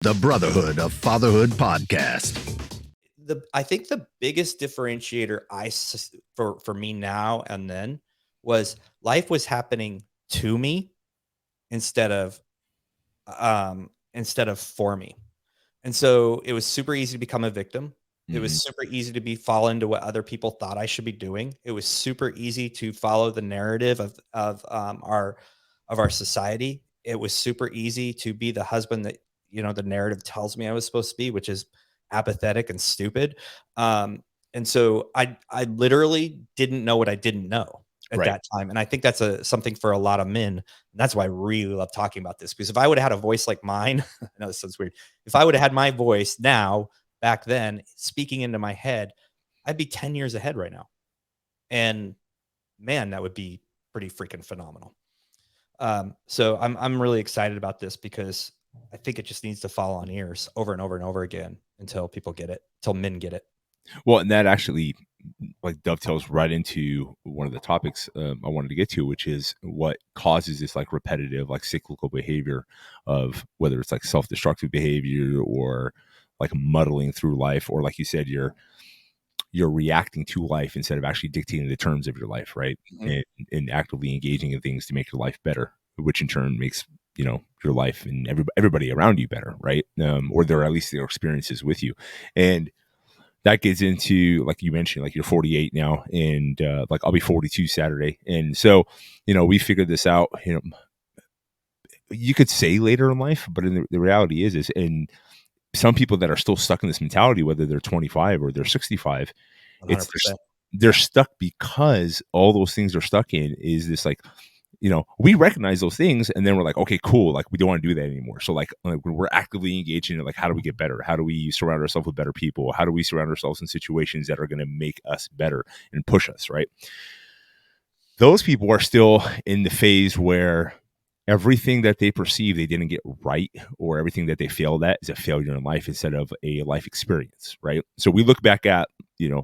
The Brotherhood of Fatherhood podcast. I think the biggest differentiator for me now and then was life was happening to me instead of for me. And so it was super easy to become a victim. It was Mhm. super easy to fall into what other people thought I should be doing. It was super easy to follow the narrative of our society. It was super easy to be the husband that the narrative tells me I was supposed to be, which is apathetic and stupid. And so I literally didn't know what I didn't know at Right. that time, and I think that's something for a lot of men. And that's why I really love talking about this, because if I would have had a voice like mine, I know this sounds weird. If I would have had my voice now back then speaking into my head, I'd be 10 years ahead right now. And man, that would be pretty freaking phenomenal. So I'm really excited about this because I think it just needs to fall on ears over and over and over again until people get it, until men get it. Well, and that actually like dovetails right into one of the topics I wanted to get to, which is what causes this like repetitive, like cyclical behavior of whether it's like self-destructive behavior or like muddling through life, or like you said, you're reacting to life instead of actually dictating the terms of your life, right? Mhm. And actively engaging in things to make your life better, which in turn makes your life and everybody around you better, right? Or at least their experiences with you. And that gets into, like you mentioned, like you're 48 now, and like I'll be 42 Saturday, and so we figured this out. You could say later in life, but the reality is, and some people that are still stuck in this mentality, whether they're 25 or they're 65, it's 100%. they're stuck because all those things they're stuck in is this like, we recognize those things and then we're like, okay, cool. Like we don't want to do that anymore. So like we're actively engaging in like, how do we get better? How do we surround ourselves with better people? How do we surround ourselves in situations that are going to make us better and push us, right? Those people are still in the phase where everything that they perceive they didn't get right, or everything that they failed at, is a failure in life instead of a life experience, right? So we look back at,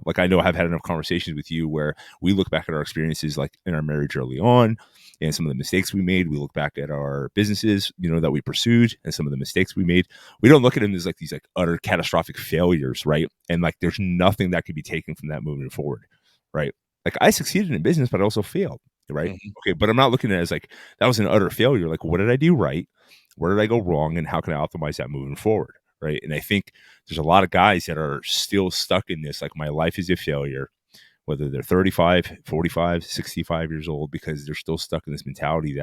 like I know I've had enough conversations with you where we look back at our experiences like in our marriage early on and some of the mistakes we made. We look back at our businesses, that we pursued and some of the mistakes we made. We don't look at them as like these like utter catastrophic failures, right? And like there's nothing that could be taken from that moving forward, right? Like I succeeded in business, but I also failed, right? Mhm. Okay, but I'm not looking at it as like that was an utter failure. Like, what did I do right? Where did I go wrong? And how can I optimize that moving forward? Right. And I think there's a lot of guys that are still stuck in this, like my life is a failure, whether they're 35, 45, 65 years old, because they're still stuck in this mentality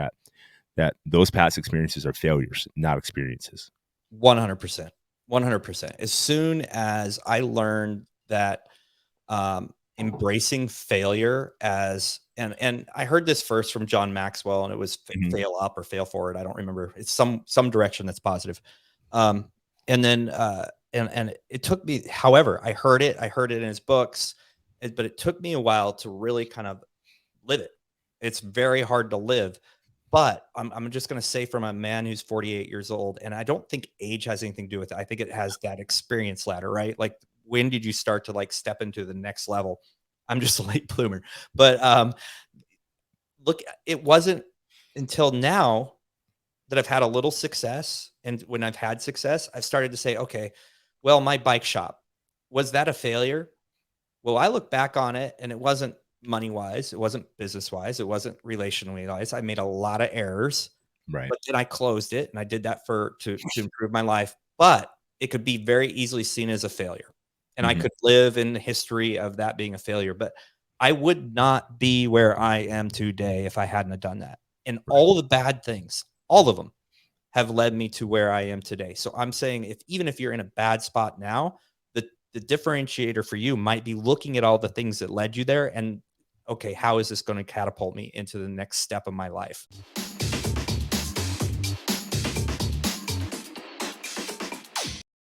that those past experiences are failures, not experiences. 100%. 100%. As soon as I learned that embracing failure as and I heard this first from John Maxwell, and it was Mhm. fail up or fail forward. I don't remember. It's some direction that's positive. And then and it took me, however, I heard it in his books, but it took me a while to really kind of live it. It's very hard to live. But I'm just going to say, from a man who's 48 years old, and I don't think age has anything to do with it. I think it has that experience ladder, right? Like, when did you start to like step into the next level? I'm just a late bloomer, but look, it wasn't until now that I've had a little success, and when I've had success, I've started to say, okay, well, my bike shop, was that a failure? Well, I look back on it and it wasn't money wise, it wasn't business wise, it wasn't relationally wise. I made a lot of errors, Right. but then I closed it, and I did that to improve my life. But it could be very easily seen as a failure. And I Mhm. could live in the history of that being a failure, but I would not be where I am today if I hadn't have done that. And Right. all the bad things, all of them, have led me to where I am today. So I'm saying, if even if you're in a bad spot now, the differentiator for you might be looking at all the things that led you there and, okay, how is this going to catapult me into the next step of my life?